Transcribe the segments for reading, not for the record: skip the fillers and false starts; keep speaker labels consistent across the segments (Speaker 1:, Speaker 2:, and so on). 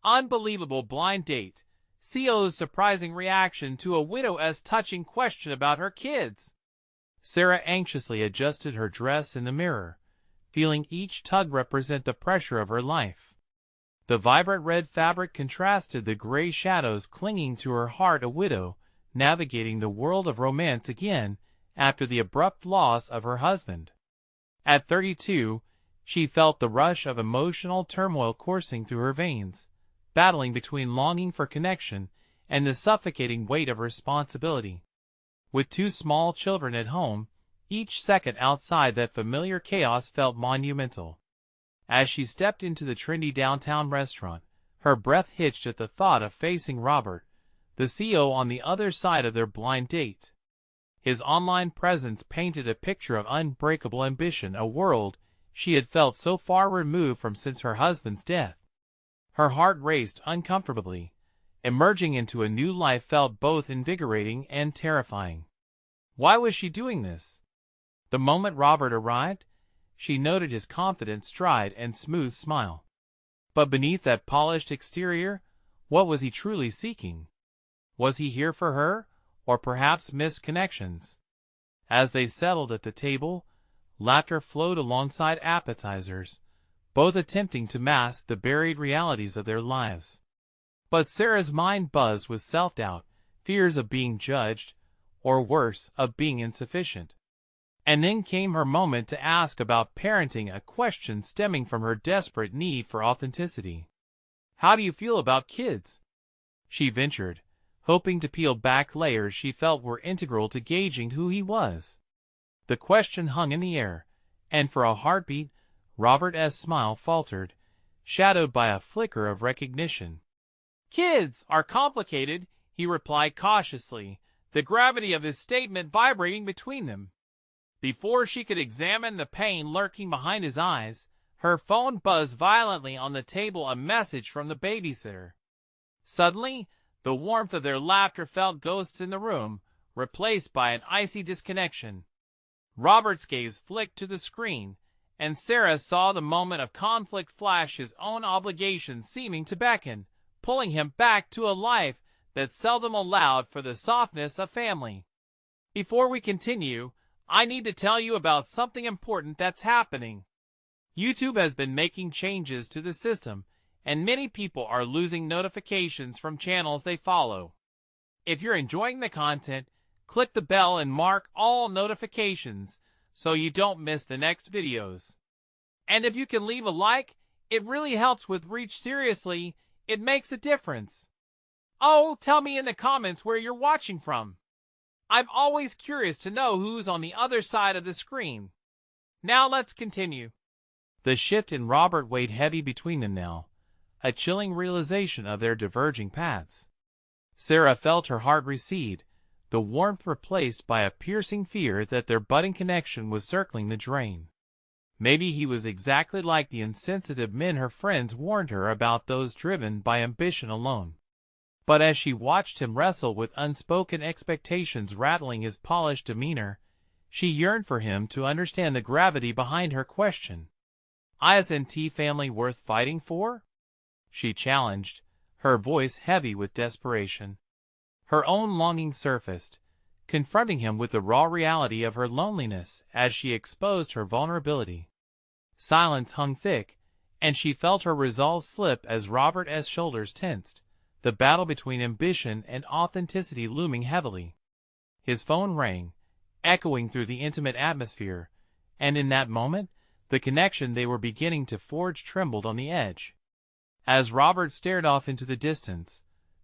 Speaker 1: Unbelievable blind date. CO's surprising reaction to a widow's touching question about her kids. Sarah anxiously adjusted her dress in the mirror, feeling each tug represent the pressure of her life. The vibrant red fabric contrasted the gray shadows clinging to her heart. A widow, navigating the world of romance again after the abrupt loss of her husband. At 32, she felt the rush of emotional turmoil coursing through her veins, battling between longing for connection and the suffocating weight of responsibility. With two small children at home, each second outside that familiar chaos felt monumental. As she stepped into the trendy downtown restaurant, her breath hitched at the thought of facing Robert, the CO, on the other side of their blind date. His online presence painted a picture of unbreakable ambition, a world she had felt so far removed from since her husband's death. Her heart raced uncomfortably. Emerging into a new life felt both invigorating and terrifying. Why was she doing this? The moment Robert arrived, she noted his confident stride and smooth smile. But beneath that polished exterior, what was he truly seeking? Was he here for her, or perhaps missed connections? As they settled at the table, laughter flowed alongside appetizers, both attempting to mask the buried realities of their lives. But Sarah's mind buzzed with self-doubt, fears of being judged, or worse, of being insufficient. And then came her moment to ask about parenting, a question stemming from her desperate need for authenticity. "How do you feel about kids?" she ventured, hoping to peel back layers she felt were integral to gauging who he was. The question hung in the air, and for a heartbeat, Robert's smile faltered, shadowed by a flicker of recognition. "Kids are complicated," he replied cautiously, the gravity of his statement vibrating between them. Before she could examine the pain lurking behind his eyes, her phone buzzed violently on the table, a message from the babysitter. Suddenly, the warmth of their laughter felt ghosts in the room, replaced by an icy disconnection. Robert's gaze flicked to the screen, and Sarah saw the moment of conflict flash, his own obligations seeming to beckon, pulling him back to a life that seldom allowed for the softness of family. "Before we continue, I need to tell you about something important that's happening. YouTube has been making changes to the system, and many people are losing notifications from channels they follow. If you're enjoying the content, click the bell and mark all notifications so you don't miss the next videos. And if you can leave a like, it really helps with reach. Seriously, it makes a difference. Oh, tell me in the comments where you're watching from. I'm always curious to know who's on the other side of the screen. Now let's continue." The shift in Robert weighed heavy between them now, a chilling realization of their diverging paths. Sarah felt her heart recede, the warmth replaced by a piercing fear that their budding connection was circling the drain. Maybe he was exactly like the insensitive men her friends warned her about, those driven by ambition alone. But as she watched him wrestle with unspoken expectations rattling his polished demeanor, she yearned for him to understand the gravity behind her question. "Isn't family worth fighting for?" she challenged, her voice heavy with desperation. Her own longing surfaced, confronting him with the raw reality of her loneliness as she exposed her vulnerability. Silence hung thick, and she felt her resolve slip as Robert's shoulders tensed, the battle between ambition and authenticity looming heavily. His phone rang, echoing through the intimate atmosphere, and in that moment, the connection they were beginning to forge trembled on the edge. As Robert stared off into the distance,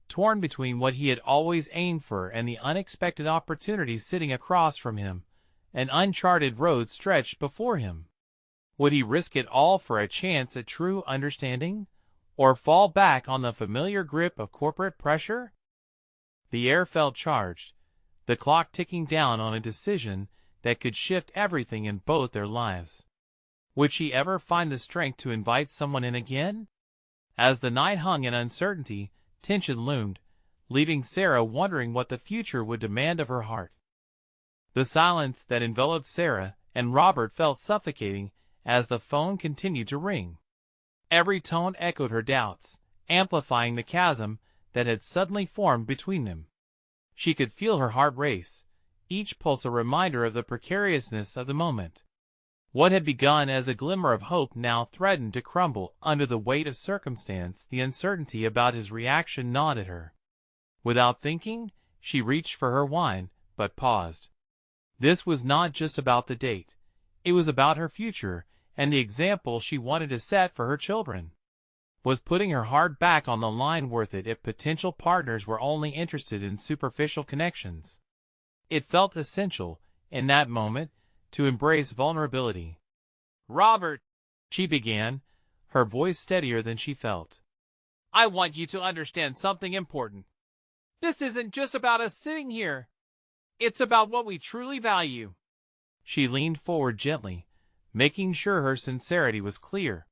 Speaker 1: torn between what he had always aimed for and the unexpected opportunities sitting across from him, an uncharted road stretched before him. Would he risk it all for a chance at true understanding, or fall back on the familiar grip of corporate pressure? The air felt charged, the clock ticking down on a decision that could shift everything in both their lives. Would she ever find the strength to invite someone in again? As the night hung in uncertainty, tension loomed, leaving Sarah wondering what the future would demand of her heart. The silence that enveloped Sarah and Robert felt suffocating as the phone continued to ring. Every tone echoed her doubts, amplifying the chasm that had suddenly formed between them. She could feel her heart race, each pulse a reminder of the precariousness of the moment. What had begun as a glimmer of hope now threatened to crumble under the weight of circumstance. The uncertainty about his reaction gnawed at her. Without thinking, she reached for her wine, but paused. This was not just about the date. It was about her future and the example she wanted to set for her children. Was putting her heart back on the line worth it if potential partners were only interested in superficial connections? It felt essential, in that moment, to embrace vulnerability. "Robert," she began, her voice steadier than she felt. "I want you to understand something important. This isn't just about us sitting here. It's about what we truly value." She leaned forward gently, making sure her sincerity was clear.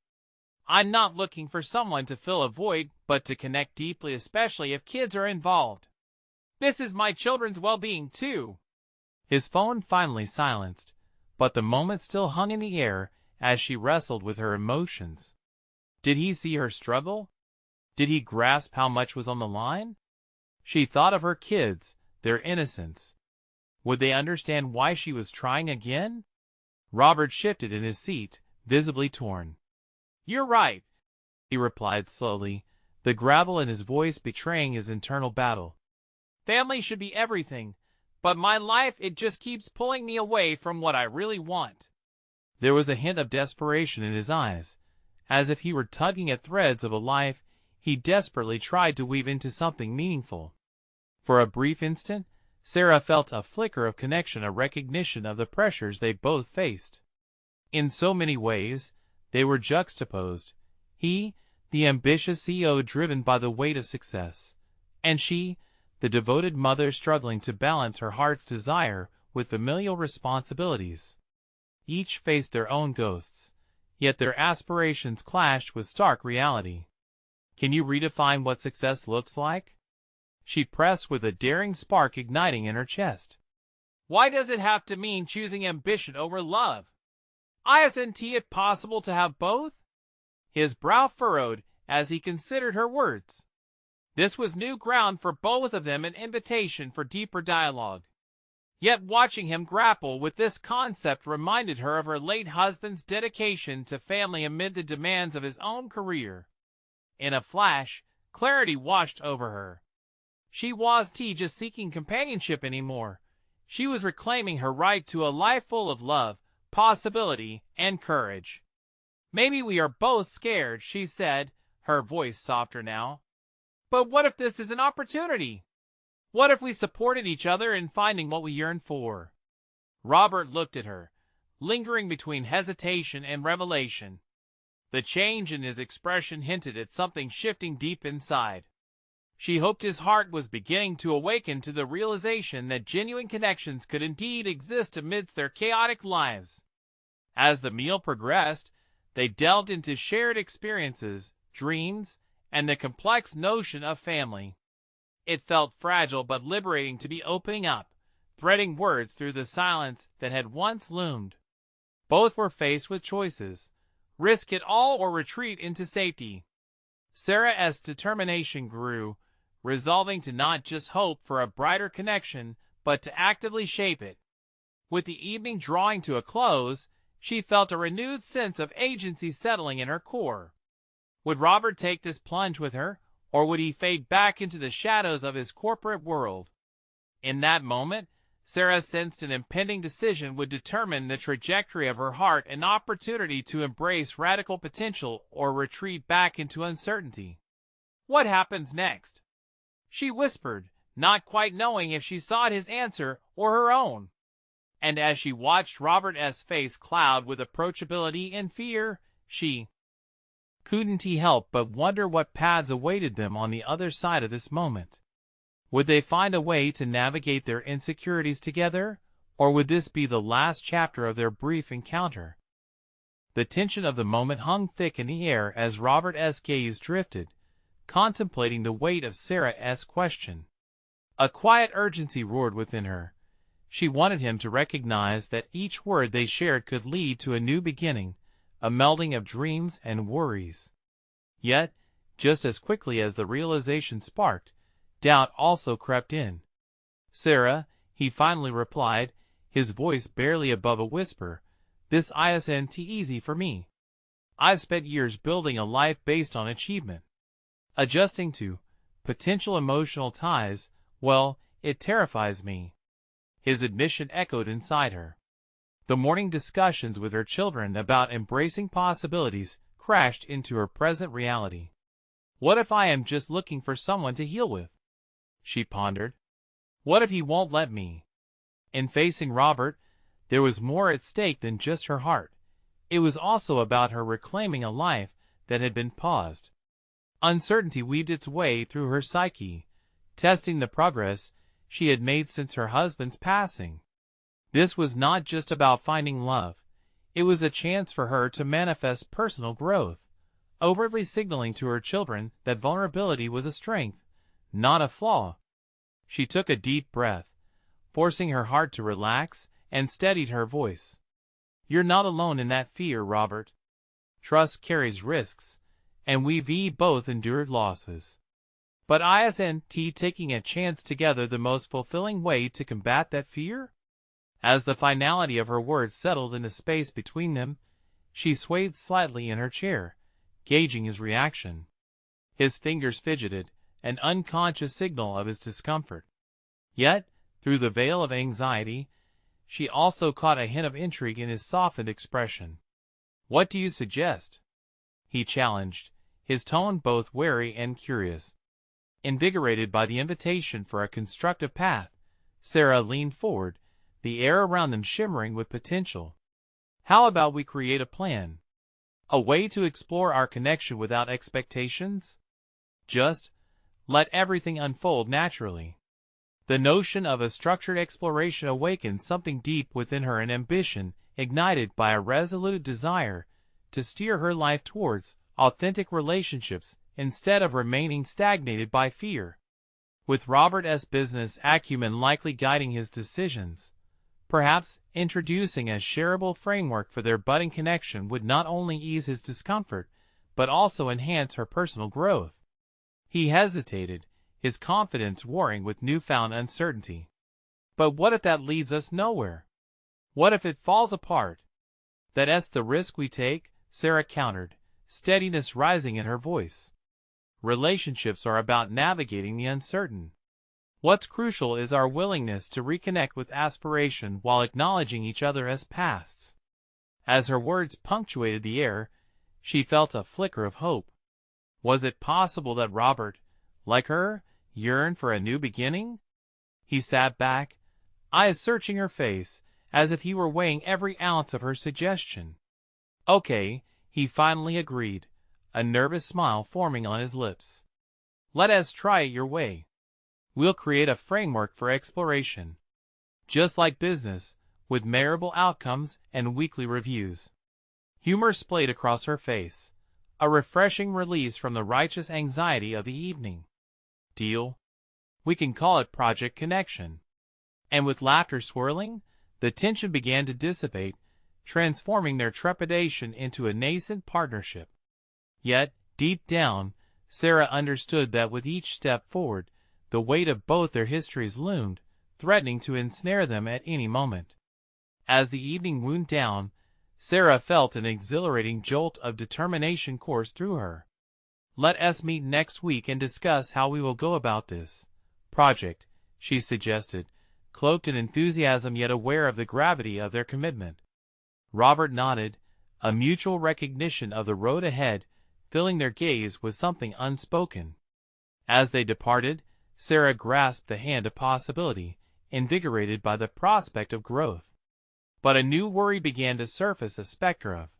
Speaker 1: "I'm not looking for someone to fill a void, but to connect deeply, especially if kids are involved. This is my children's well-being, too." His phone finally silenced, but the moment still hung in the air as she wrestled with her emotions. Did he see her struggle? Did he grasp how much was on the line? She thought of her kids, their innocence. Would they understand why she was trying again? Robert shifted in his seat, visibly torn. "You're right," he replied slowly, the gravel in his voice betraying his internal battle. "Family should be everything, but my life, it just keeps pulling me away from what I really want." There was a hint of desperation in his eyes, as if he were tugging at threads of a life he desperately tried to weave into something meaningful. For a brief instant, Sarah felt a flicker of connection, a recognition of the pressures they both faced. In so many ways, they were juxtaposed. He, the ambitious CEO driven by the weight of success, and she, the devoted mother struggling to balance her heart's desire with familial responsibilities. Each faced their own ghosts, yet their aspirations clashed with stark reality. "Can you redefine what success looks like?" She pressed with a daring spark igniting in her chest. "Why does it have to mean choosing ambition over love? Isn't it possible to have both?" His brow furrowed as he considered her words. This was new ground for both of them, an invitation for deeper dialogue. Yet watching him grapple with this concept reminded her of her late husband's dedication to family amid the demands of his own career. In a flash, clarity washed over her. She wasn't just seeking companionship anymore. She was reclaiming her right to a life full of love, possibility, and courage. "Maybe we are both scared," she said, her voice softer now. "But what if this is an opportunity? What if we supported each other in finding what we yearn for?" Robert looked at her, lingering between hesitation and revelation. The change in his expression hinted at something shifting deep inside. She hoped his heart was beginning to awaken to the realization that genuine connections could indeed exist amidst their chaotic lives. As the meal progressed, they delved into shared experiences, dreams, and the complex notion of family. It felt fragile but liberating to be opening up, threading words through the silence that had once loomed. Both were faced with choices: risk it all or retreat into safety. Sarah's determination grew, resolving to not just hope for a brighter connection, but to actively shape it. With the evening drawing to a close, she felt a renewed sense of agency settling in her core. Would Robert take this plunge with her, or would he fade back into the shadows of his corporate world? In that moment, Sarah sensed an impending decision would determine the trajectory of her heart, an opportunity to embrace radical potential or retreat back into uncertainty. "What happens next?" she whispered, not quite knowing if she sought his answer or her own. And as she watched Robert's face cloud with approachability and fear, she couldn't help but wonder what paths awaited them on the other side of this moment. Would they find a way to navigate their insecurities together, or would this be the last chapter of their brief encounter? The tension of the moment hung thick in the air as Robert's gaze drifted, contemplating the weight of Sarah's question. A quiet urgency roared within her. She wanted him to recognize that each word they shared could lead to a new beginning, a melding of dreams and worries. Yet, Just as quickly as the realization sparked, doubt also crept in. "Sarah," he finally replied, his voice barely above a whisper, "this isn't easy for me. I've spent years building a life based on achievement. Adjusting to potential emotional ties, well, it terrifies me." His admission echoed inside her. The morning discussions with her children about embracing possibilities crashed into her present reality. "What if I am just looking for someone to heal with?" she pondered. "What if he won't let me?" In facing Robert, there was more at stake than just her heart. It was also about her reclaiming a life that had been paused. Uncertainty weaved its way through her psyche, testing the progress she had made since her husband's passing. This was not just about finding love. It was a chance for her to manifest personal growth, overtly signaling to her children that vulnerability was a strength, not a flaw. She took a deep breath, forcing her heart to relax, and steadied her voice. "You're not alone in that fear, Robert. Trust carries risks, and we've both endured losses. But isn't taking a chance together the most fulfilling way to combat that fear?" As the finality of her words settled in the space between them, she swayed slightly in her chair, gauging his reaction. His fingers fidgeted, an unconscious signal of his discomfort. Yet, through the veil of anxiety, she also caught a hint of intrigue in his softened expression. "What do you suggest?" he challenged, his tone both wary and curious. Invigorated by the invitation for a constructive path, Sarah leaned forward, the air around them shimmering with potential. "How about we create a plan? A way to explore our connection without expectations? Just let everything unfold naturally." The notion of a structured exploration awakened something deep within her, an ambition ignited by a resolute desire to steer her life towards authentic relationships instead of remaining stagnated by fear. With Robert's business acumen likely guiding his decisions, perhaps introducing a shareable framework for their budding connection would not only ease his discomfort, but also enhance her personal growth. He hesitated, his confidence warring with newfound uncertainty. "But what if that leads us nowhere? What if it falls apart?" "That's the risk we take," Sarah countered, steadiness rising in her voice. "Relationships are about navigating the uncertain. What's crucial is our willingness to reconnect with aspiration while acknowledging each other as pasts." As her words punctuated the air, she felt a flicker of hope. Was it possible that Robert, like her, yearned for a new beginning? He sat back, eyes searching her face, as if he were weighing every ounce of her suggestion. "Okay," he finally agreed, a nervous smile forming on his lips. "Let us try it your way. We'll create a framework for exploration. Just like business, with measurable outcomes and weekly reviews." Humor splayed across her face, a refreshing release from the righteous anxiety of the evening. "Deal? We can call it Project Connection." And with laughter swirling, the tension began to dissipate, transforming their trepidation into a nascent partnership. Yet, deep down, Sarah understood that with each step forward, the weight of both their histories loomed, threatening to ensnare them at any moment. As the evening wound down, Sarah felt an exhilarating jolt of determination course through her. "Let us meet next week and discuss how we will go about this project," she suggested, cloaked in enthusiasm yet aware of the gravity of their commitment. Robert nodded, a mutual recognition of the road ahead filling their gaze with something unspoken. As they departed, Sarah grasped the hand of possibility, invigorated by the prospect of growth. But a new worry began to surface, a specter of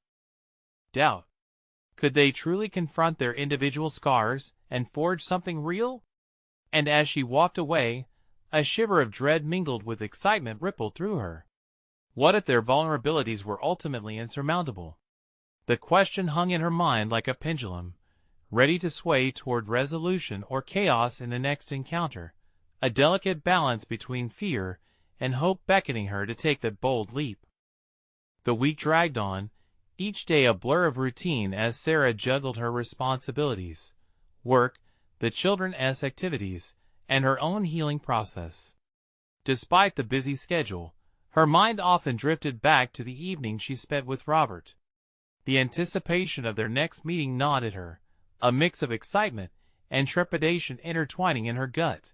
Speaker 1: doubt. Could they truly confront their individual scars and forge something real? And as she walked away, a shiver of dread mingled with excitement rippled through her. What if their vulnerabilities were ultimately insurmountable? The question hung in her mind like a pendulum, ready to sway toward resolution or chaos in the next encounter, a delicate balance between fear and hope beckoning her to take that bold leap. The week dragged on, each day a blur of routine as Sarah juggled her responsibilities, work, the children's activities, and her own healing process. Despite the busy schedule, her mind often drifted back to the evening she spent with Robert. The anticipation of their next meeting gnawed at her, a mix of excitement and trepidation intertwining in her gut.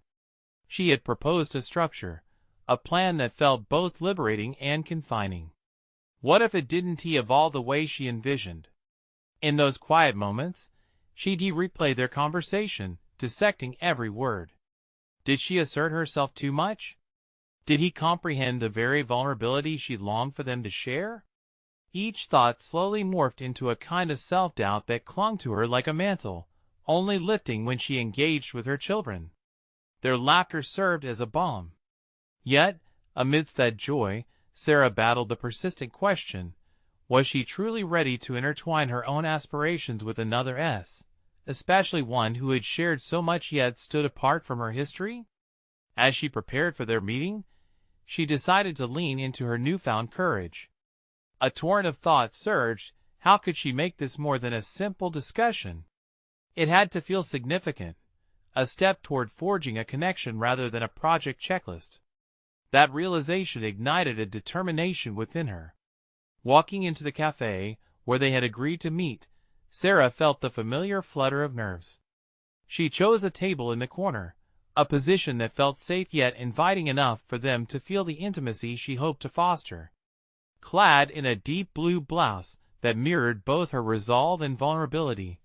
Speaker 1: She had proposed a structure, a plan that felt both liberating and confining. What if it didn't evolve the way she envisioned? In those quiet moments, she'd replay their conversation, dissecting every word. Did she assert herself too much? Did he comprehend the very vulnerability she longed for them to share? Each thought slowly morphed into a kind of self-doubt that clung to her like a mantle, only lifting when she engaged with her children. Their laughter served as a balm. Yet, amidst that joy, Sarah battled the persistent question, was she truly ready to intertwine her own aspirations with another's, especially one who had shared so much yet stood apart from her history? As she prepared for their meeting, she decided to lean into her newfound courage. A torrent of thought surged. How could she make this more than a simple discussion? It had to feel significant, a step toward forging a connection rather than a project checklist. That realization ignited a determination within her. Walking into the cafe, where they had agreed to meet, Sarah felt the familiar flutter of nerves. She chose a table in the corner, a position that felt safe yet inviting enough for them to feel the intimacy she hoped to foster. Clad in a deep blue blouse that mirrored both her resolve and vulnerability,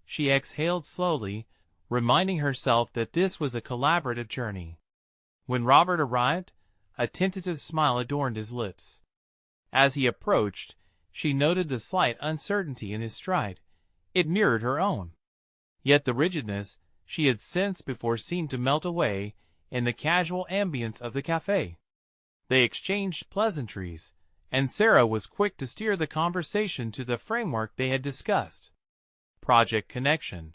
Speaker 1: she exhaled slowly, reminding herself that this was a collaborative journey. When Robert arrived, a tentative smile adorned his lips. As he approached, she noted the slight uncertainty in his stride. It mirrored her own. Yet the rigidness she had sensed before seemed to melt away in the casual ambience of the cafe. They exchanged pleasantries, and Sarah was quick to steer the conversation to the framework they had discussed. Project Connection.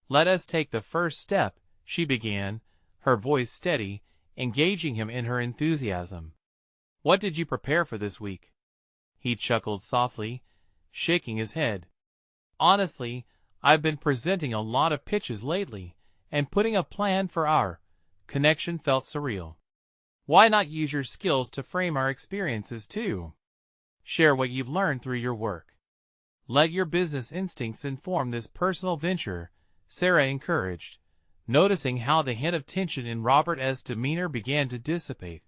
Speaker 1: "Let us take the first step," she began, her voice steady, engaging him in her enthusiasm. "What did you prepare for this week?" He chuckled softly, shaking his head. "Honestly, I've been presenting a lot of pitches lately, and putting a plan for our connection felt surreal. Why not use your skills to frame our experiences too? Share what you've learned through your work. Let your business instincts inform this personal venture," Sarah encouraged, noticing how the hint of tension in Robert's demeanor began to dissipate.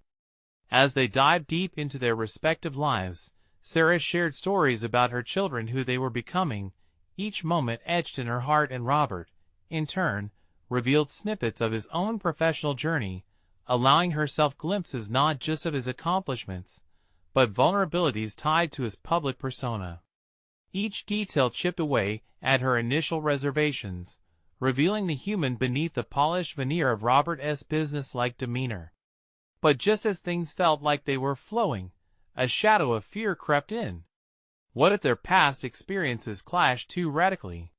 Speaker 1: As they dived deep into their respective lives, Sarah shared stories about her children, who they were becoming, each moment etched in her heart, and Robert, in turn, revealed snippets of his own professional journey, allowing herself glimpses not just of his accomplishments, but vulnerabilities tied to his public persona. Each detail chipped away at her initial reservations, revealing the human beneath the polished veneer of Robert's business-like demeanor. But just as things felt like they were flowing, a shadow of fear crept in. What if their past experiences clashed too radically?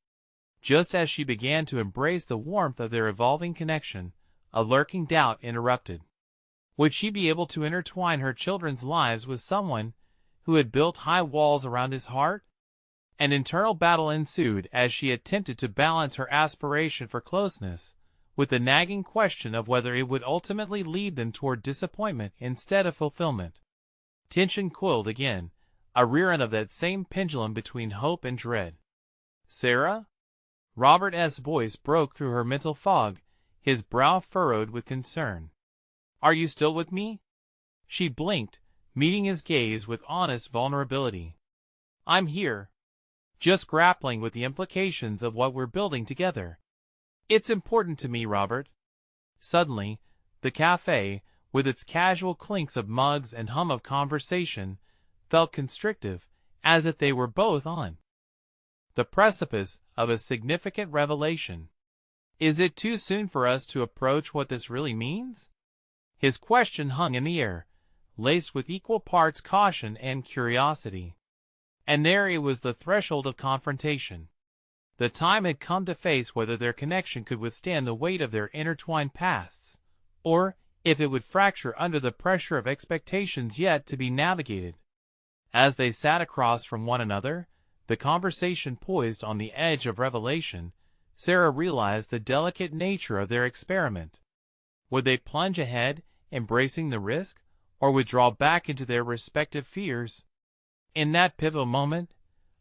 Speaker 1: Just as she began to embrace the warmth of their evolving connection, a lurking doubt interrupted. Would she be able to intertwine her children's lives with someone who had built high walls around his heart? An internal battle ensued as she attempted to balance her aspiration for closeness with the nagging question of whether it would ultimately lead them toward disappointment instead of fulfillment. Tension coiled again, a rerun of that same pendulum between hope and dread. "Sarah?" Robert's voice broke through her mental fog, his brow furrowed with concern. "Are you still with me?" She blinked, meeting his gaze with honest vulnerability. "I'm here. Just grappling with the implications of what we're building together. It's important to me, Robert." Suddenly, the cafe, with its casual clinks of mugs and hum of conversation, felt constrictive, as if they were both on the precipice of a significant revelation. "Is it too soon for us to approach what this really means?" His question hung in the air, laced with equal parts caution and curiosity. And there it was, the threshold of confrontation. The time had come to face whether their connection could withstand the weight of their intertwined pasts, or if it would fracture under the pressure of expectations yet to be navigated. As they sat across from one another, the conversation poised on the edge of revelation, Sarah realized the delicate nature of their experiment. Would they plunge ahead, embracing the risk, or withdraw back into their respective fears? In that pivotal moment,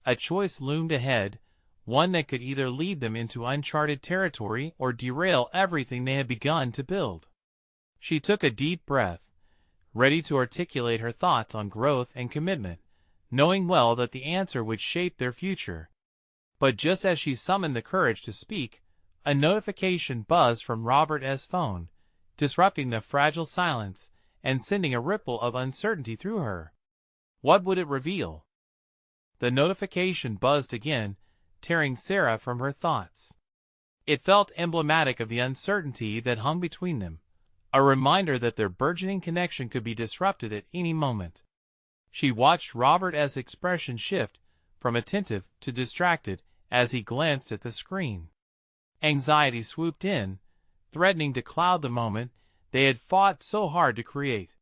Speaker 1: a choice loomed ahead, one that could either lead them into uncharted territory or derail everything they had begun to build. She took a deep breath, ready to articulate her thoughts on growth and commitment, knowing well that the answer would shape their future. But just as she summoned the courage to speak, a notification buzzed from Robert's phone, disrupting the fragile silence and sending a ripple of uncertainty through her. What would it reveal? The notification buzzed again, tearing Sarah from her thoughts. It felt emblematic of the uncertainty that hung between them, a reminder that their burgeoning connection could be disrupted at any moment. She watched Robert's expression shift from attentive to distracted as he glanced at the screen. Anxiety swooped in, threatening to cloud the moment they had fought so hard to create.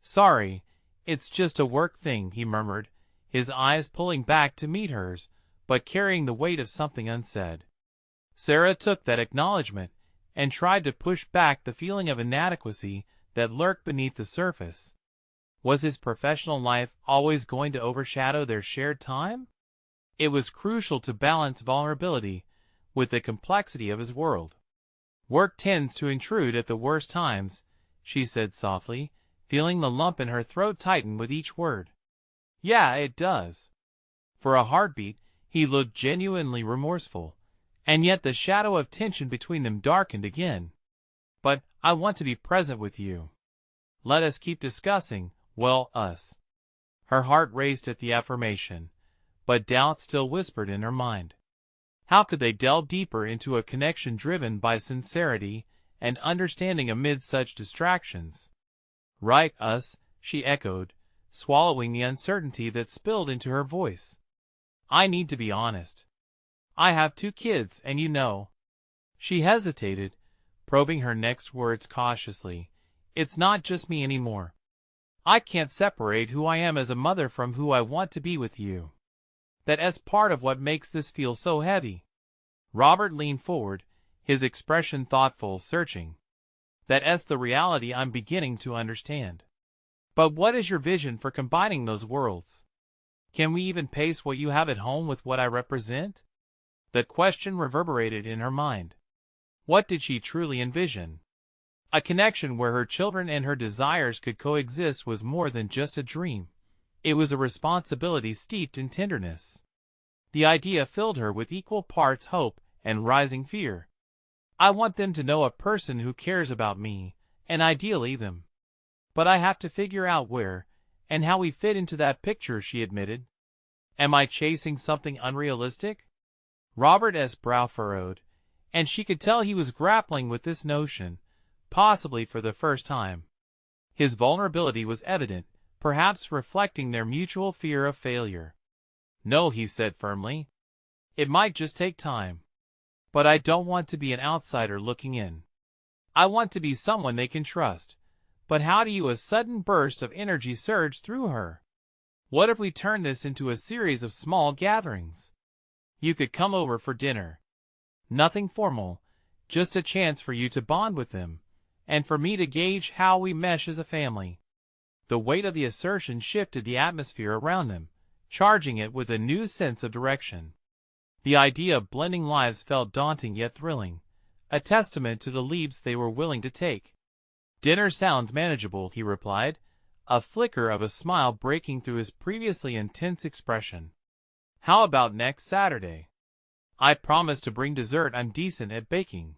Speaker 1: "Sorry, it's just a work thing," he murmured, his eyes pulling back to meet hers, but carrying the weight of something unsaid. Sarah took that acknowledgement and tried to push back the feeling of inadequacy that lurked beneath the surface. Was his professional life always going to overshadow their shared time? It was crucial to balance vulnerability with the complexity of his world. "Work tends to intrude at the worst times," she said softly, feeling the lump in her throat tighten with each word. "Yeah, it does." For a heartbeat, he looked genuinely remorseful, and yet the shadow of tension between them darkened again. "But I want to be present with you. Let us keep discussing, well, us." Her heart raced at the affirmation, but doubt still whispered in her mind. How could they delve deeper into a connection driven by sincerity and understanding amid such distractions? "Right, us," she echoed, swallowing the uncertainty that spilled into her voice. "I need to be honest. I have 2 kids, and you know." She hesitated, probing her next words cautiously. "It's not just me anymore. I can't separate who I am as a mother from who I want to be with you. That's part of what makes this feel so heavy." Robert leaned forward, his expression thoughtful, searching. "That's the reality I'm beginning to understand. But what is your vision for combining those worlds? Can we even pace what you have at home with what I represent?" The question reverberated in her mind. What did she truly envision? A connection where her children and her desires could coexist was more than just a dream. It was a responsibility steeped in tenderness. The idea filled her with equal parts hope and rising fear. "I want them to know a person who cares about me, and ideally them. But I have to figure out where and how we fit into that picture," she admitted. "Am I chasing something unrealistic?" Robert's brow furrowed, and she could tell he was grappling with this notion, possibly for the first time. His vulnerability was evident, perhaps reflecting their mutual fear of failure. "No," he said firmly. "It might just take time. But I don't want to be an outsider looking in. I want to be someone they can trust." But how do you? A sudden burst of energy surged through her. "What if we turn this into a series of small gatherings? You could come over for dinner. Nothing formal, just a chance for you to bond with them, and for me to gauge how we mesh as a family." The weight of the assertion shifted the atmosphere around them, charging it with a new sense of direction. The idea of blending lives felt daunting yet thrilling, a testament to the leaps they were willing to take. "Dinner sounds manageable," he replied, a flicker of a smile breaking through his previously intense expression. "How about next Saturday? I promise to bring dessert. I'm decent at baking."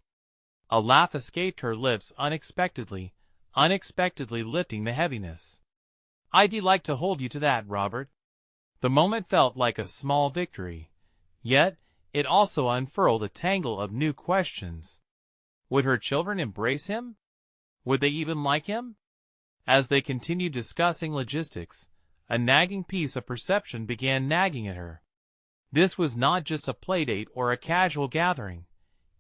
Speaker 1: A laugh escaped her lips unexpectedly lifting the heaviness. "I'd like to hold you to that, Robert." The moment felt like a small victory, yet it also unfurled a tangle of new questions. Would her children embrace him? Would they even like him? As they continued discussing logistics, a nagging piece of perception began nagging at her. This was not just a playdate or a casual gathering.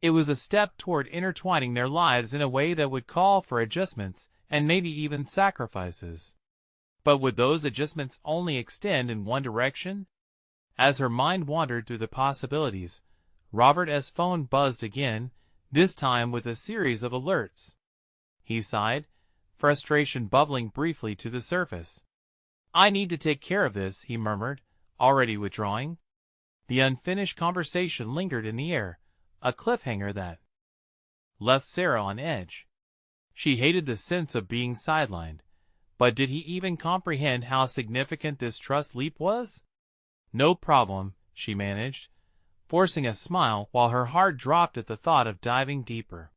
Speaker 1: It was a step toward intertwining their lives in a way that would call for adjustments and maybe even sacrifices. But would those adjustments only extend in one direction? As her mind wandered through the possibilities, Robert's phone buzzed again, this time with a series of alerts. He sighed, frustration bubbling briefly to the surface. "I need to take care of this," he murmured, already withdrawing. The unfinished conversation lingered in the air, a cliffhanger that left Sarah on edge. She hated the sense of being sidelined, but did he even comprehend how significant this trust leap was? "No problem," she managed, forcing a smile while her heart dropped at the thought of diving deeper.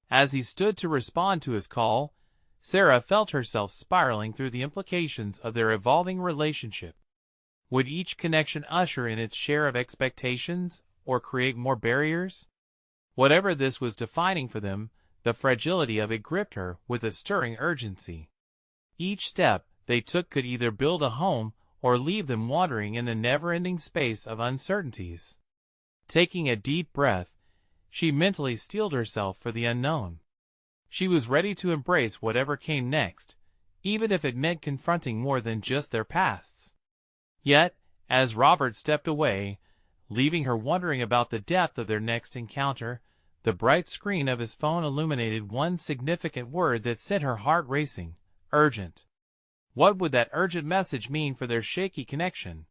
Speaker 1: As he stood to respond to his call, Sarah felt herself spiraling through the implications of their evolving relationship. Would each connection usher in its share of expectations or create more barriers? Whatever this was defining for them, the fragility of it gripped her with a stirring urgency. Each step they took could either build a home or leave them wandering in the never-ending space of uncertainties. Taking a deep breath, she mentally steeled herself for the unknown. She was ready to embrace whatever came next, even if it meant confronting more than just their pasts. Yet, as Robert stepped away, leaving her wondering about the depth of their next encounter, the bright screen of his phone illuminated one significant word that sent her heart racing: urgent. What would that urgent message mean for their shaky connection?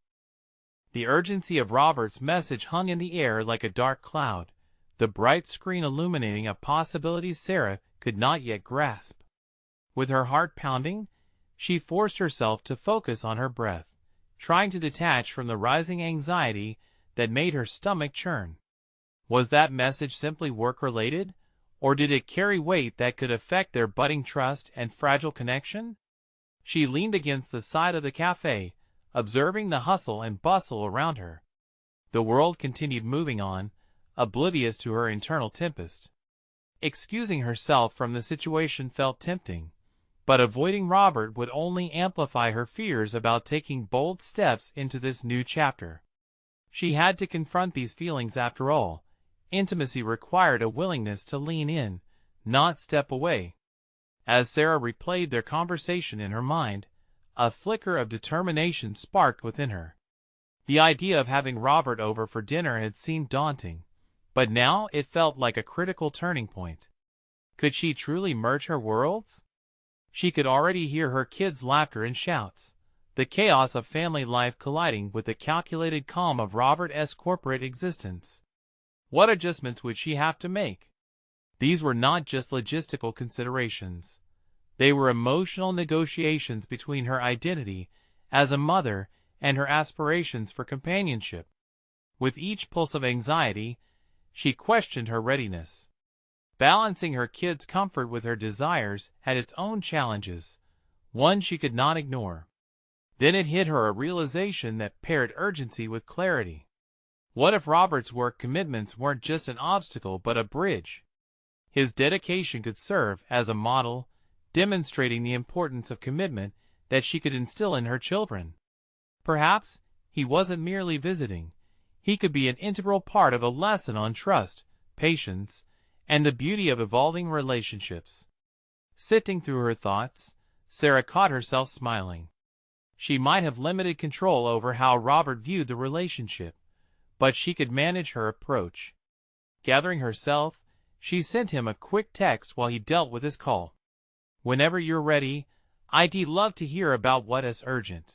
Speaker 1: The urgency of Robert's message hung in the air like a dark cloud, the bright screen illuminating a possibility Sarah could not yet grasp. With her heart pounding, she forced herself to focus on her breath, trying to detach from the rising anxiety that made her stomach churn. Was that message simply work-related, or did it carry weight that could affect their budding trust and fragile connection? She leaned against the side of the cafe, observing the hustle and bustle around her. The world continued moving on, oblivious to her internal tempest. Excusing herself from the situation felt tempting, but avoiding Robert would only amplify her fears about taking bold steps into this new chapter. She had to confront these feelings after all. Intimacy required a willingness to lean in, not step away. As Sarah replayed their conversation in her mind, a flicker of determination sparked within her. The idea of having Robert over for dinner had seemed daunting, but now it felt like a critical turning point. Could she truly merge her worlds? She could already hear her kids' laughter and shouts, the chaos of family life colliding with the calculated calm of Robert's corporate existence. What adjustments would she have to make? These were not just logistical considerations. They were emotional negotiations between her identity as a mother and her aspirations for companionship. With each pulse of anxiety, she questioned her readiness. Balancing her kids' comfort with her desires had its own challenges, one she could not ignore. Then it hit her a realization that paired urgency with clarity. What if Robert's work commitments weren't just an obstacle but a bridge? His dedication could serve as a model, demonstrating the importance of commitment that she could instill in her children. Perhaps he wasn't merely visiting. He could be an integral part of a lesson on trust, patience, and the beauty of evolving relationships. Sifting through her thoughts, Sarah caught herself smiling. She might have limited control over how Robert viewed the relationship, but she could manage her approach. Gathering herself, she sent him a quick text while he dealt with his call. "Whenever you're ready, I'd love to hear about what is urgent.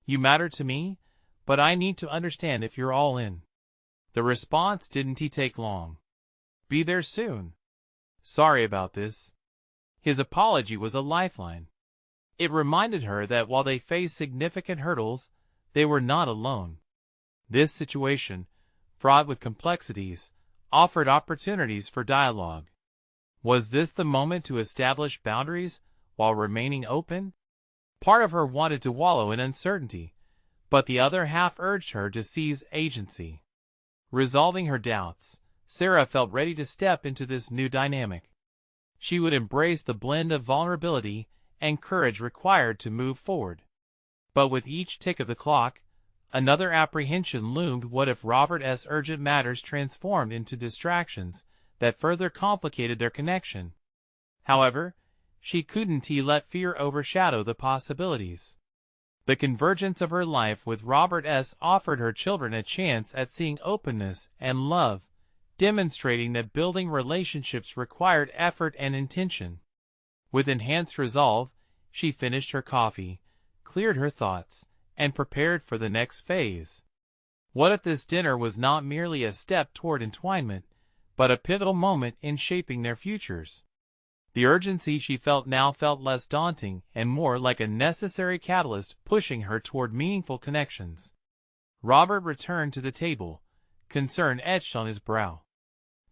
Speaker 1: You matter to me, but I need to understand if you're all in." The response didn't take long. "Be there soon. Sorry about this." His apology was a lifeline. It reminded her that while they faced significant hurdles, they were not alone. This situation, fraught with complexities, offered opportunities for dialogue. Was this the moment to establish boundaries while remaining open? Part of her wanted to wallow in uncertainty, but the other half urged her to seize agency. Resolving her doubts, Sarah felt ready to step into this new dynamic. She would embrace the blend of vulnerability and courage required to move forward. But with each tick of the clock, another apprehension loomed. What if Robert's urgent matters transformed into distractions that further complicated their connection? However, she couldn't let fear overshadow the possibilities. The convergence of her life with Robert S. offered her children a chance at seeing openness and love, demonstrating that building relationships required effort and intention. With enhanced resolve, she finished her coffee, cleared her thoughts, and prepared for the next phase. What if this dinner was not merely a step toward entwinement, but a pivotal moment in shaping their futures? The urgency she felt now felt less daunting and more like a necessary catalyst pushing her toward meaningful connections. Robert returned to the table, concern etched on his brow.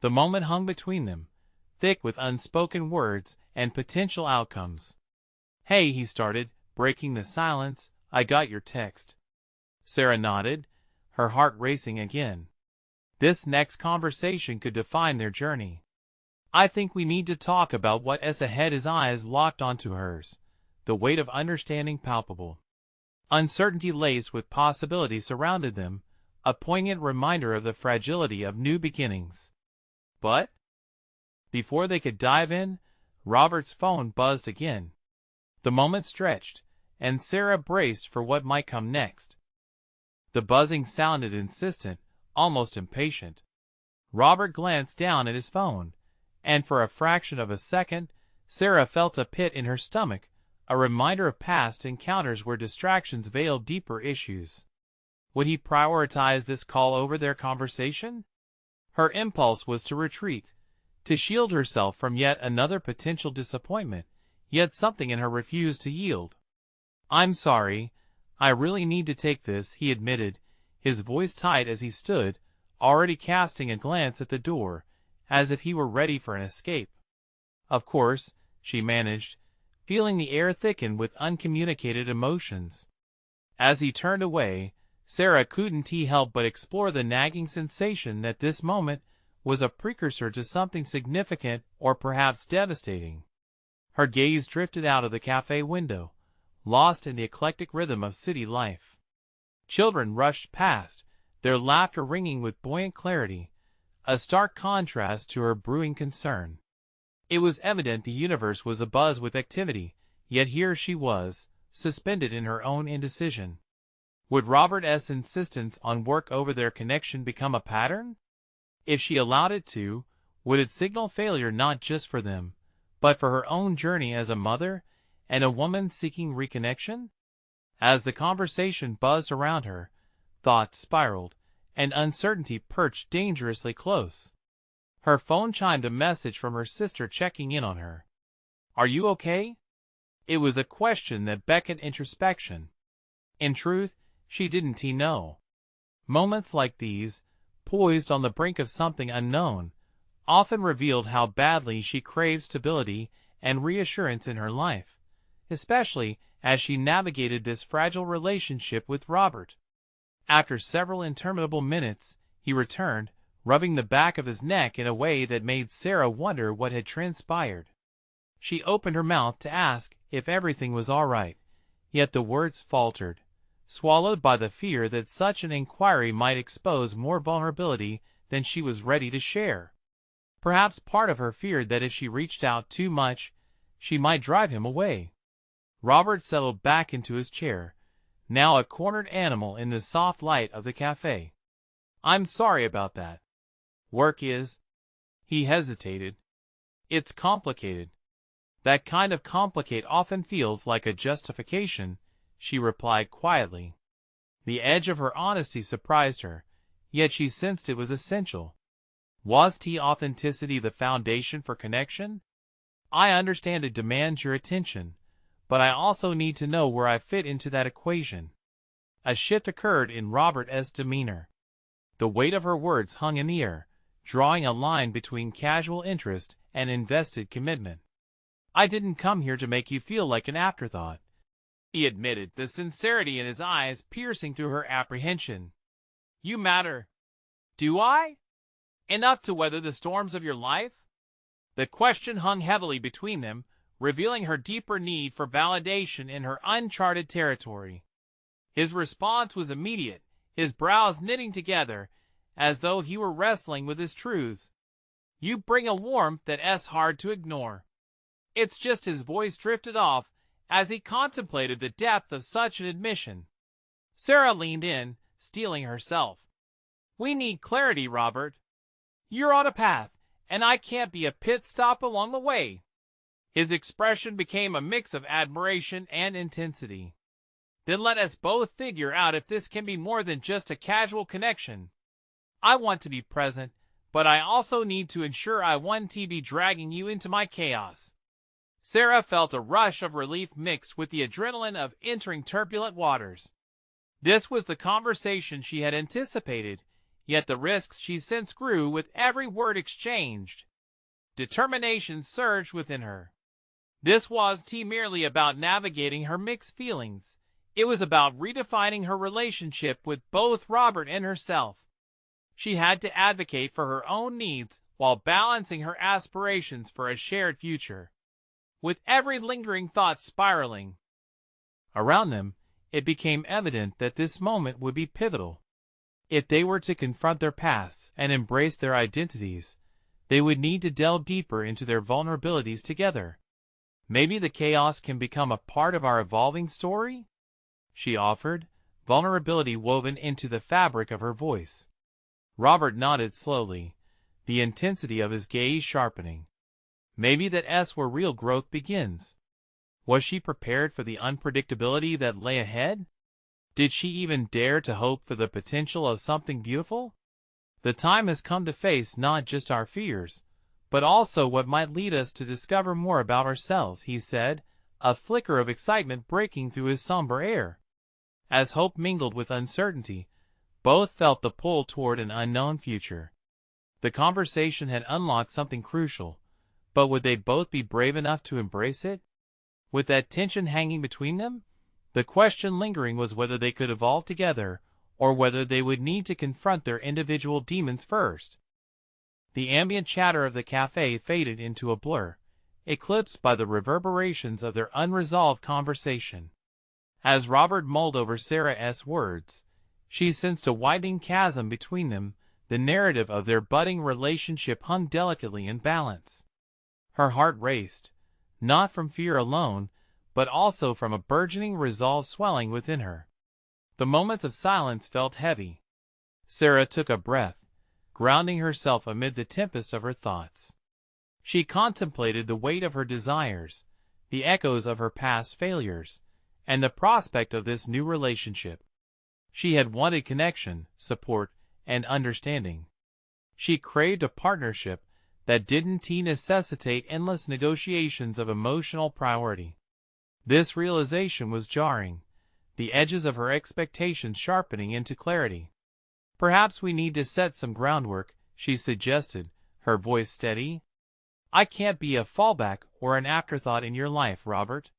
Speaker 1: The moment hung between them, thick with unspoken words and potential outcomes. "Hey," he started, breaking the silence, "I got your text." Sarah nodded, her heart racing again. This next conversation could define their journey. "I think we need to talk about what is ahead." His eyes locked onto hers, the weight of understanding palpable. Uncertainty laced with possibility surrounded them, a poignant reminder of the fragility of new beginnings. But before they could dive in, Robert's phone buzzed again. The moment stretched, and Sarah braced for what might come next. The buzzing sounded insistent, almost impatient. Robert glanced down at his phone, and for a fraction of a second, Sarah felt a pit in her stomach, a reminder of past encounters where distractions veiled deeper issues. Would he prioritize this call over their conversation? Her impulse was to retreat, to shield herself from yet another potential disappointment, yet something in her refused to yield. "I'm sorry, I really need to take this," he admitted, his voice tight as he stood, already casting a glance at the door, as if he were ready for an escape. "Of course," she managed, feeling the air thicken with uncommunicated emotions. As he turned away, Sarah couldn't help but explore the nagging sensation that this moment was a precursor to something significant or perhaps devastating. Her gaze drifted out of the cafe window, lost in the eclectic rhythm of city life. Children rushed past, their laughter ringing with buoyant clarity, a stark contrast to her brewing concern. It was evident the universe was abuzz with activity, yet here she was, suspended in her own indecision. Would Robert S.'s insistence on work over their connection become a pattern? If she allowed it to, would it signal failure not just for them, but for her own journey as a mother and a woman seeking reconnection? As the conversation buzzed around her, thoughts spiraled, and uncertainty perched dangerously close. Her phone chimed a message from her sister checking in on her. "Are you okay?" It was a question that beckoned introspection. In truth, she didn't know. Moments like these, poised on the brink of something unknown, often revealed how badly she craved stability and reassurance in her life, especially as she navigated this fragile relationship with Robert. After several interminable minutes, he returned, rubbing the back of his neck in a way that made Sarah wonder what had transpired. She opened her mouth to ask if everything was all right, yet the words faltered, swallowed by the fear that such an inquiry might expose more vulnerability than she was ready to share. Perhaps part of her feared that if she reached out too much, she might drive him away. Robert settled back into his chair, now a cornered animal in the soft light of the cafe. "I'm sorry about that. Work is—" He hesitated. "It's complicated." "That kind of complicate often feels like a justification," she replied quietly. The edge of her honesty surprised her, yet she sensed it was essential. Was authenticity the foundation for connection? "I understand it demands your attention, but I also need to know where I fit into that equation." A shift occurred in Robert's demeanor. The weight of her words hung in the air, drawing a line between casual interest and invested commitment. "I didn't come here to make you feel like an afterthought," he admitted, the sincerity in his eyes piercing through her apprehension. "You matter." "Do I? Enough to weather the storms of your life?" The question hung heavily between them, revealing her deeper need for validation in her uncharted territory. His response was immediate, his brows knitting together, as though he were wrestling with his truths. "You bring a warmth that's hard to ignore." It's just his voice drifted off, as he contemplated the depth of such an admission. Sarah leaned in, steeling herself. We need clarity, Robert. You're on a path, and I can't be a pit stop along the way. His expression became a mix of admiration and intensity. Then let us both figure out if this can be more than just a casual connection. I want to be present, but I also need to ensure I won't be dragging you into my chaos. Sarah felt a rush of relief mixed with the adrenaline of entering turbulent waters. This was the conversation she had anticipated, yet the risks she sensed grew with every word exchanged. Determination surged within her. This wasn't merely about navigating her mixed feelings. It was about redefining her relationship with both Robert and herself. She had to advocate for her own needs while balancing her aspirations for a shared future. With every lingering thought spiraling around them, it became evident that this moment would be pivotal. If they were to confront their pasts and embrace their identities, they would need to delve deeper into their vulnerabilities together. Maybe the chaos can become a part of our evolving story? She offered, vulnerability woven into the fabric of her voice. Robert nodded slowly, the intensity of his gaze sharpening. Maybe that's where real growth begins. Was she prepared for the unpredictability that lay ahead? Did she even dare to hope for the potential of something beautiful? The time has come to face not just our fears, but also what might lead us to discover more about ourselves, he said, a flicker of excitement breaking through his somber air. As hope mingled with uncertainty, both felt the pull toward an unknown future. The conversation had unlocked something crucial, but would they both be brave enough to embrace it? With that tension hanging between them, the question lingering was whether they could evolve together, or whether they would need to confront their individual demons first. The ambient chatter of the cafe faded into a blur, eclipsed by the reverberations of their unresolved conversation. As Robert mulled over Sarah's words, she sensed a widening chasm between them. The narrative of their budding relationship hung delicately in balance. Her heart raced, not from fear alone, but also from a burgeoning resolve swelling within her. The moments of silence felt heavy. Sarah took a breath, grounding herself amid the tempest of her thoughts. She contemplated the weight of her desires, the echoes of her past failures, and the prospect of this new relationship. She had wanted connection, support, and understanding. She craved a partnership that didn't necessitate endless negotiations of emotional priority. This realization was jarring, the edges of her expectations sharpening into clarity. Perhaps we need to set some groundwork, she suggested, her voice steady. I can't be a fallback or an afterthought in your life, Robert.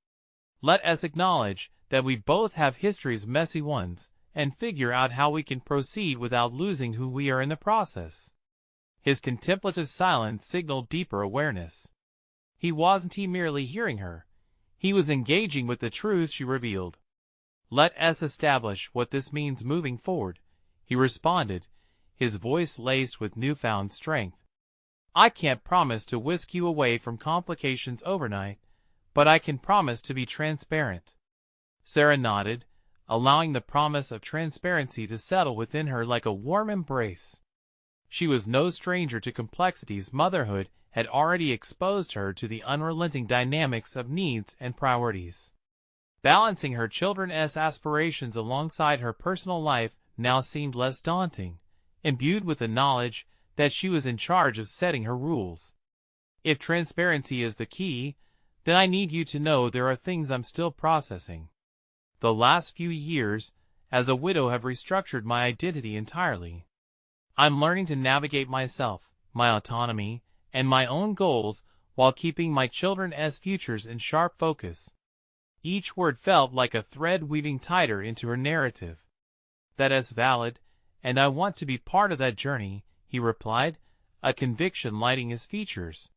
Speaker 1: Let us acknowledge that we both have histories, messy ones, and figure out how we can proceed without losing who we are in the process. His contemplative silence signaled deeper awareness. He wasn't merely hearing her. He was engaging with the truth she revealed. Let us establish what this means moving forward, he responded, his voice laced with newfound strength. I can't promise to whisk you away from complications overnight, but I can promise to be transparent. Sarah nodded, allowing the promise of transparency to settle within her like a warm embrace. She was no stranger to complexities. Motherhood had already exposed her to the unrelenting dynamics of needs and priorities. Balancing her children's aspirations alongside her personal life now seemed less daunting, imbued with the knowledge that she was in charge of setting her rules. If transparency is the key, then I need you to know there are things I'm still processing. The last few years, as a widow, have restructured my identity entirely. I'm learning to navigate myself, my autonomy, and my own goals while keeping my children's futures in sharp focus. Each word felt like a thread weaving tighter into her narrative. That is valid, and I want to be part of that journey, he replied, a conviction lighting his features.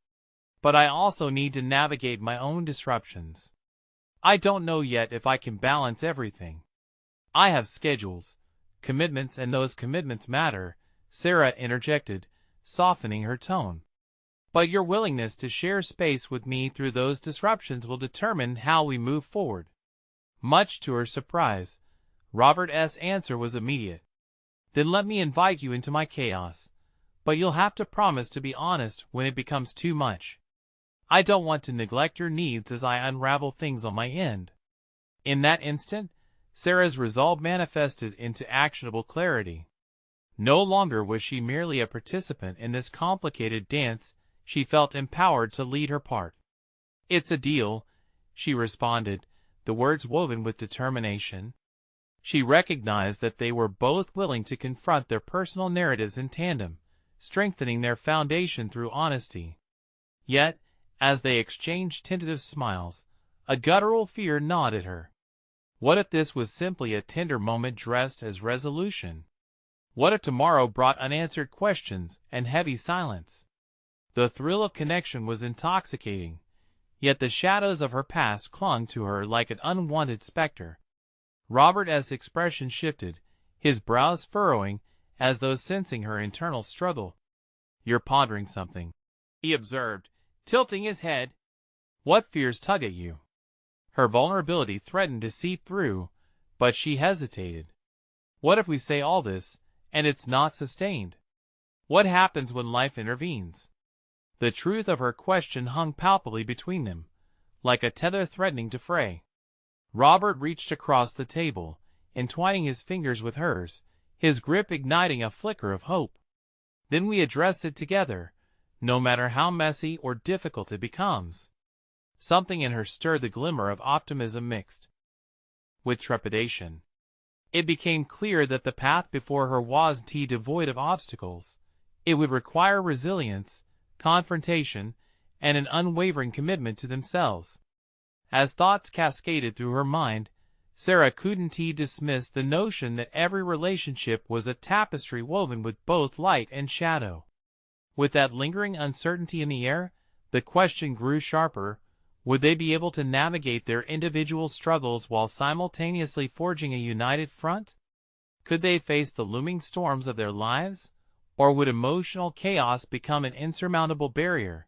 Speaker 1: But I also need to navigate my own disruptions. I don't know yet if I can balance everything. I have schedules, commitments, and those commitments matter, Sarah interjected, softening her tone. but your willingness to share space with me through those disruptions will determine how we move forward." Much to her surprise, Robert's answer was immediate. "Then let me invite you into my chaos, but you'll have to promise to be honest when it becomes too much. I don't want to neglect your needs as I unravel things on my end." In that instant, Sarah's resolve manifested into actionable clarity. No longer was she merely a participant in this complicated dance, she felt empowered to lead her part. "It's a deal," she responded, the words woven with determination. She recognized that they were both willing to confront their personal narratives in tandem, strengthening their foundation through honesty. Yet, as they exchanged tentative smiles, a guttural fear gnawed at her. What if this was simply a tender moment dressed as resolution? What if tomorrow brought unanswered questions and heavy silence? The thrill of connection was intoxicating, yet the shadows of her past clung to her like an unwanted specter. Robert's expression shifted, his brows furrowing as though sensing her internal struggle. "You're pondering something," he observed, tilting his head. "What fears tug at you?" Her vulnerability threatened to seep through, but she hesitated. "What if we say all this, and it's not sustained? What happens when life intervenes?" The truth of her question hung palpably between them, like a tether threatening to fray. Robert reached across the table, entwining his fingers with hers, his grip igniting a flicker of hope. "Then we address it together, no matter how messy or difficult it becomes." Something in her stirred the glimmer of optimism mixed with trepidation. It became clear that the path before her wasn't devoid of obstacles. It would require resilience, confrontation, and an unwavering commitment to themselves. As thoughts cascaded through her mind, Sarah couldn't dismiss the notion that every relationship was a tapestry woven with both light and shadow. With that lingering uncertainty in the air, the question grew sharper: would they be able to navigate their individual struggles while simultaneously forging a united front? Could they face the looming storms of their lives, or would emotional chaos become an insurmountable barrier?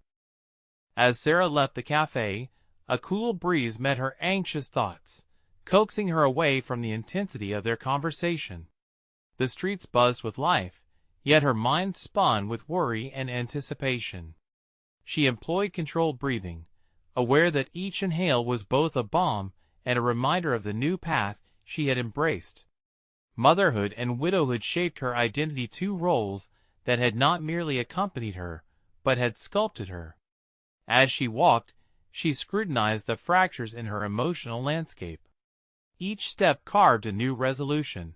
Speaker 1: As Sarah left the cafe, a cool breeze met her anxious thoughts, coaxing her away from the intensity of their conversation. The streets buzzed with life, yet her mind spun with worry and anticipation. She employed controlled breathing, aware that each inhale was both a balm and a reminder of the new path she had embraced. Motherhood and widowhood shaped her identity, two roles that had not merely accompanied her, but had sculpted her. As she walked, she scrutinized the fractures in her emotional landscape. Each step carved a new resolution.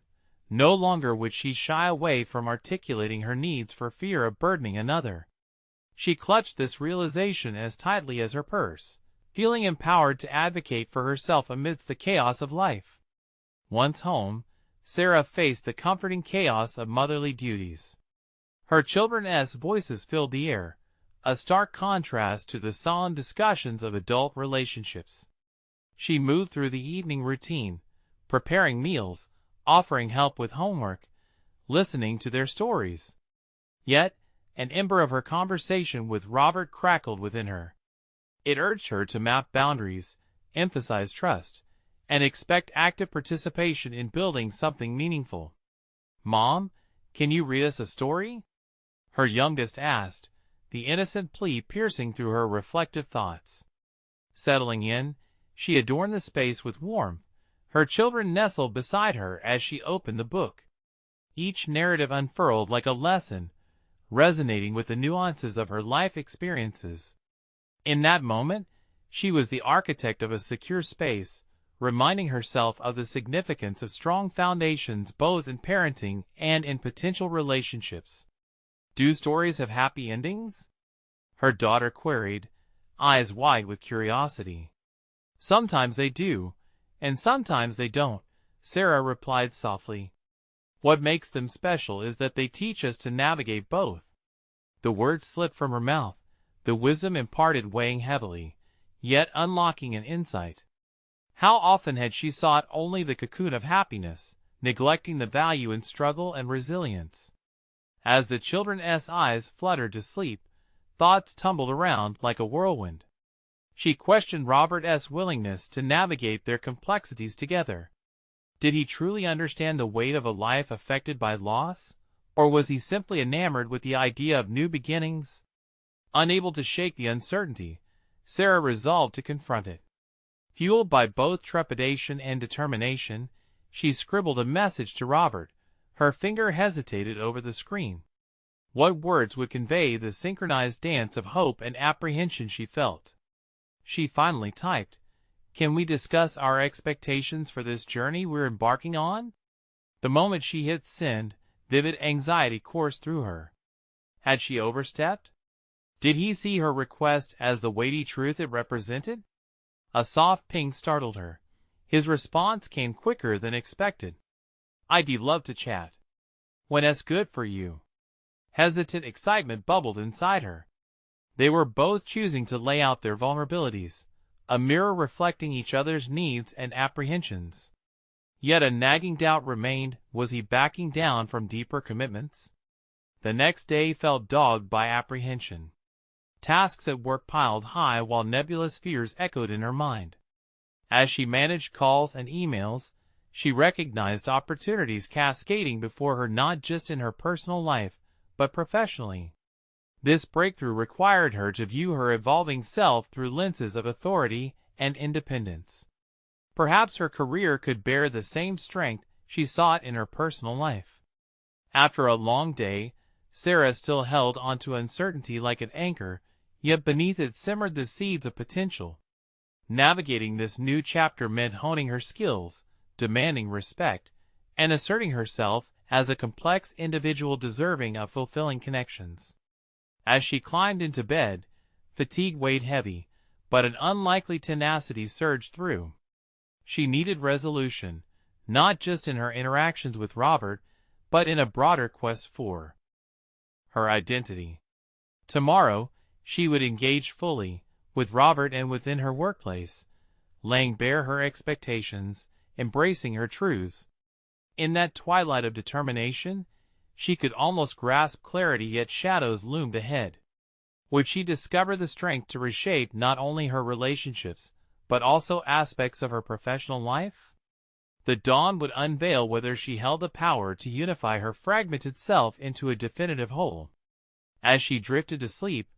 Speaker 1: No longer would she shy away from articulating her needs for fear of burdening another. She clutched this realization as tightly as her purse, feeling empowered to advocate for herself amidst the chaos of life. Once home, Sarah faced the comforting chaos of motherly duties. Her children's voices filled the air, a stark contrast to the solemn discussions of adult relationships. She moved through the evening routine, preparing meals, offering help with homework, listening to their stories. Yet, an ember of her conversation with Robert crackled within her. It urged her to map boundaries, emphasize trust, and expect active participation in building something meaningful. "Mom, can you read us a story?" her youngest asked, the innocent plea piercing through her reflective thoughts. Settling in, she adorned the space with warmth. Her children nestled beside her as she opened the book. Each narrative unfurled like a lesson, resonating with the nuances of her life experiences. In that moment, she was the architect of a secure space, reminding herself of the significance of strong foundations both in parenting and in potential relationships. "Do stories have happy endings?" her daughter queried, eyes wide with curiosity. "Sometimes they do, and sometimes they don't," Sarah replied softly. "What makes them special is that they teach us to navigate both." The words slipped from her mouth, the wisdom imparted weighing heavily, yet unlocking an insight. How often had she sought only the cocoon of happiness, neglecting the value in struggle and resilience? As the children's eyes fluttered to sleep, thoughts tumbled around like a whirlwind. She questioned Robert's willingness to navigate their complexities together. Did he truly understand the weight of a life affected by loss, or was he simply enamored with the idea of new beginnings? Unable to shake the uncertainty, Sarah resolved to confront it. Fueled by both trepidation and determination, she scribbled a message to Robert. Her finger hesitated over the screen. What words would convey the synchronized dance of hope and apprehension she felt? She finally typed, "Can we discuss our expectations for this journey we're embarking on?" The moment she hit send, vivid anxiety coursed through her. Had she overstepped? Did he see her request as the weighty truth it represented? A soft ping startled her. His response came quicker than expected. "I'd love to chat. When's good for you?" Hesitant excitement bubbled inside her. They were both choosing to lay out their vulnerabilities, a mirror reflecting each other's needs and apprehensions. Yet a nagging doubt remained: was he backing down from deeper commitments? The next day felt dogged by apprehension. Tasks at work piled high while nebulous fears echoed in her mind. As she managed calls and emails, she recognized opportunities cascading before her, not just in her personal life, but professionally. This breakthrough required her to view her evolving self through lenses of authority and independence. Perhaps her career could bear the same strength she sought in her personal life. After a long day, Sarah still held onto uncertainty like an anchor, yet beneath it simmered the seeds of potential. Navigating this new chapter meant honing her skills, demanding respect, and asserting herself as a complex individual deserving of fulfilling connections. As she climbed into bed, fatigue weighed heavy, but an unlikely tenacity surged through. She needed resolution, not just in her interactions with Robert, but in a broader quest for her identity. Tomorrow, she would engage fully, with Robert and within her workplace, laying bare her expectations, embracing her truths. In that twilight of determination, she could almost grasp clarity, yet shadows loomed ahead. Would she discover the strength to reshape not only her relationships, but also aspects of her professional life? The dawn would unveil whether she held the power to unify her fragmented self into a definitive whole. As she drifted to sleep,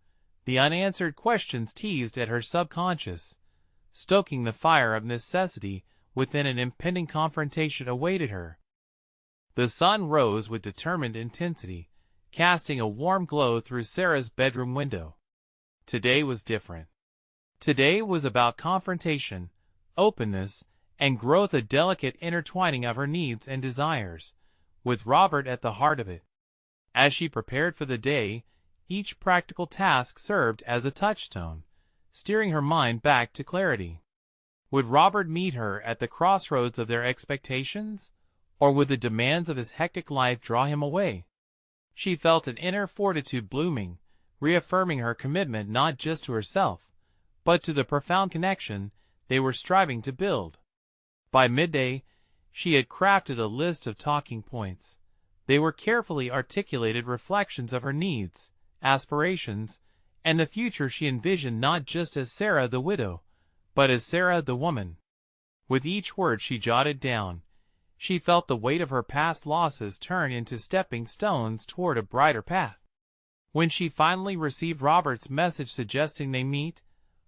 Speaker 1: the unanswered questions teased at her subconscious, stoking the fire of necessity within. An impending confrontation awaited her. The sun rose with determined intensity, casting a warm glow through Sarah's bedroom window. Today was different. Today was about confrontation, openness, and growth, a delicate intertwining of her needs and desires, with Robert at the heart of it. As she prepared for the day, each practical task served as a touchstone, steering her mind back to clarity. Would Robert meet her at the crossroads of their expectations, or would the demands of his hectic life draw him away? She felt an inner fortitude blooming, reaffirming her commitment not just to herself, but to the profound connection they were striving to build. By midday, she had crafted a list of talking points. They were carefully articulated reflections of her needs, aspirations, and the future she envisioned, not just as Sarah the widow, but as Sarah the woman. With each word she jotted down, she felt the weight of her past losses turn into stepping stones toward a brighter path. When she finally received Robert's message suggesting they meet,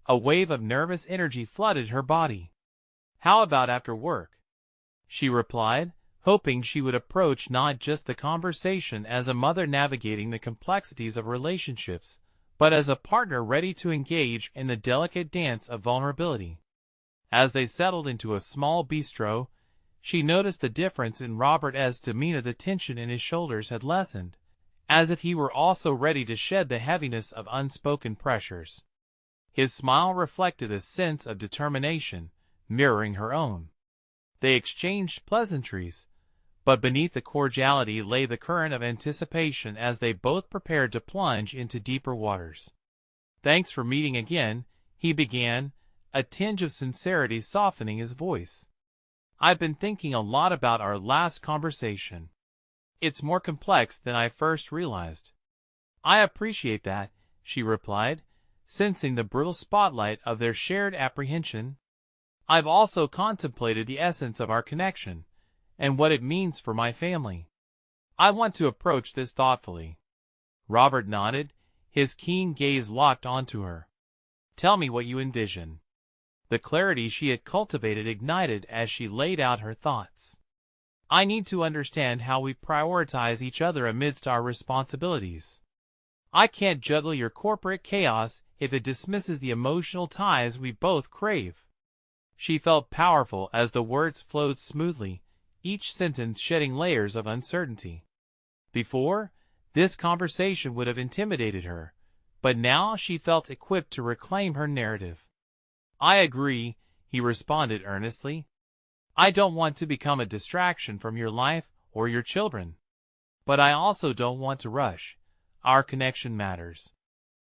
Speaker 1: a wave of nervous energy flooded her body. "How about after work?" she replied, hoping she would approach not just the conversation as a mother navigating the complexities of relationships, but as a partner ready to engage in the delicate dance of vulnerability. As they settled into a small bistro, she noticed the difference in Robert's demeanor. The tension in his shoulders had lessened, as if he were also ready to shed the heaviness of unspoken pressures. His smile reflected a sense of determination, mirroring her own. They exchanged pleasantries, but beneath the cordiality lay the current of anticipation as they both prepared to plunge into deeper waters. "Thanks for meeting again," he began, a tinge of sincerity softening his voice. "I've been thinking a lot about our last conversation. It's more complex than I first realized." "I appreciate that," she replied, sensing the brutal spotlight of their shared apprehension. I've also contemplated the essence of our connection, and what it means for my family. I want to approach this thoughtfully. Robert nodded, his keen gaze locked onto her. Tell me what you envision. The clarity she had cultivated ignited as she laid out her thoughts. I need to understand how we prioritize each other amidst our responsibilities. I can't juggle your corporate chaos if it dismisses the emotional ties we both crave. She felt powerful as the words flowed smoothly, each sentence shedding layers of uncertainty. Before, this conversation would have intimidated her, but now she felt equipped to reclaim her narrative. I agree, he responded earnestly. I don't want to become a distraction from your life or your children. But I also don't want to rush. Our connection matters.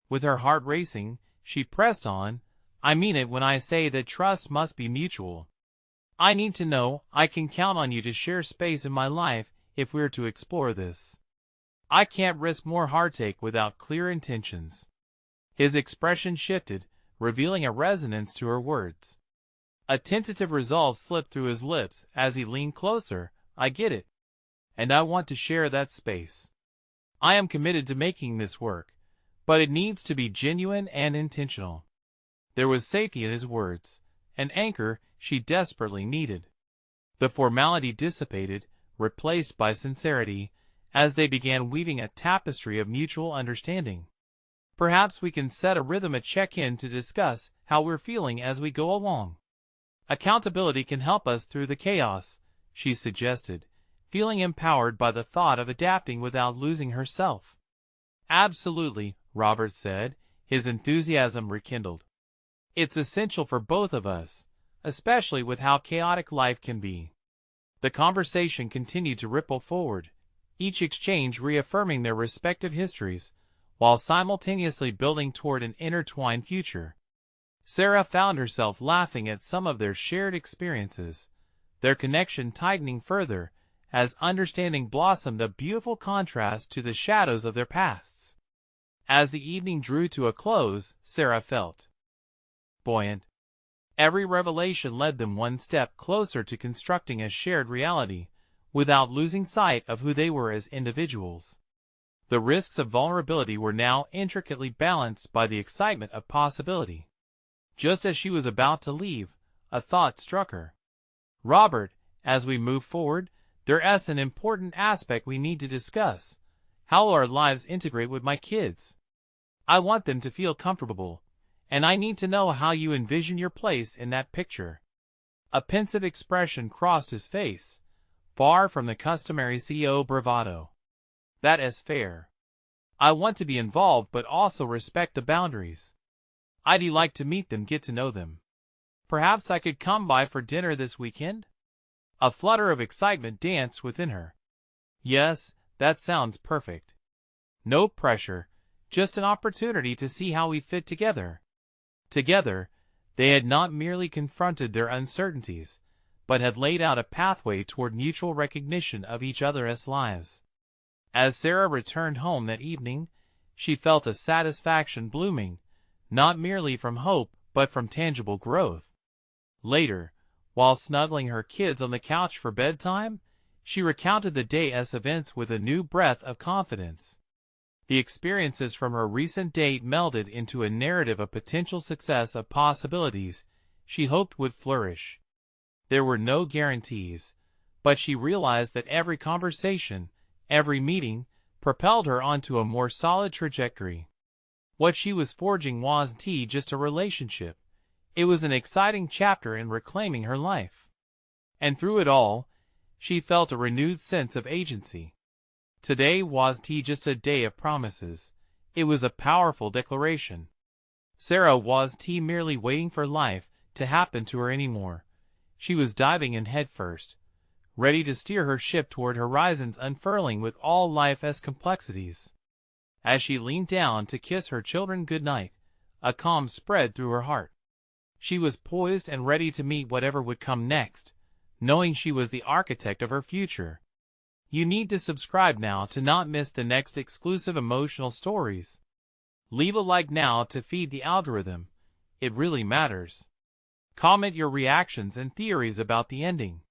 Speaker 1: With her heart racing, she pressed on, I mean it when I say that trust must be mutual. I need to know I can count on you to share space in my life if we're to explore this. I can't risk more heartache without clear intentions. His expression shifted, revealing a resonance to her words. A tentative resolve slipped through his lips as he leaned closer. I get it. And I want to share that space. I am committed to making this work, but it needs to be genuine and intentional. There was safety in his words, an anchor she desperately needed. The formality dissipated, replaced by sincerity, as they began weaving a tapestry of mutual understanding. Perhaps we can set a rhythm, a check-in to discuss how we're feeling as we go along. Accountability can help us through the chaos, she suggested, feeling empowered by the thought of adapting without losing herself. Absolutely, Robert said, his enthusiasm rekindled. It's essential for both of us, especially with how chaotic life can be. The conversation continued to ripple forward, each exchange reaffirming their respective histories, while simultaneously building toward an intertwined future. Sarah found herself laughing at some of their shared experiences, their connection tightening further, as understanding blossomed a beautiful contrast to the shadows of their pasts. As the evening drew to a close, Sarah felt buoyant. Every revelation led them one step closer to constructing a shared reality, without losing sight of who they were as individuals. The risks of vulnerability were now intricately balanced by the excitement of possibility. Just as she was about to leave, a thought struck her. Robert, as we move forward, there's an important aspect we need to discuss. How will our lives integrate with my kids? I want them to feel comfortable, and I need to know how you envision your place in that picture. A pensive expression crossed his face, far from the customary CEO bravado. That is fair. I want to be involved but also respect the boundaries. I'd like to meet them, get to know them. Perhaps I could come by for dinner this weekend? A flutter of excitement danced within her. Yes, that sounds perfect. No pressure, just an opportunity to see how we fit together. Together, they had not merely confronted their uncertainties, but had laid out a pathway toward mutual recognition of each other's lives. As Sarah returned home that evening, she felt a satisfaction blooming, not merely from hope but from tangible growth. Later, while snuggling her kids on the couch for bedtime, she recounted the day's events with a new breath of confidence. The experiences from her recent date melded into a narrative of potential success, of possibilities she hoped would flourish. There were no guarantees, but she realized that every conversation, every meeting, propelled her onto a more solid trajectory. What she was forging wasn't just a relationship. It was an exciting chapter in reclaiming her life. And through it all, she felt a renewed sense of agency. Today wasn't just a day of promises. It was a powerful declaration. Sarah wasn't merely waiting for life to happen to her anymore. She was diving in headfirst, ready to steer her ship toward horizons unfurling with all life's complexities. As she leaned down to kiss her children goodnight, a calm spread through her heart. She was poised and ready to meet whatever would come next, knowing she was the architect of her future. You need to subscribe now to not miss the next exclusive emotional stories. Leave a like now to feed the algorithm. It really matters. Comment your reactions and theories about the ending.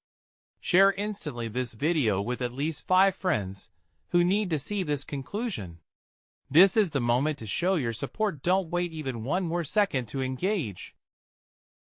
Speaker 1: Share instantly this video with at least 5 friends who need to see this conclusion. This is the moment to show your support. Don't wait even one more second to engage.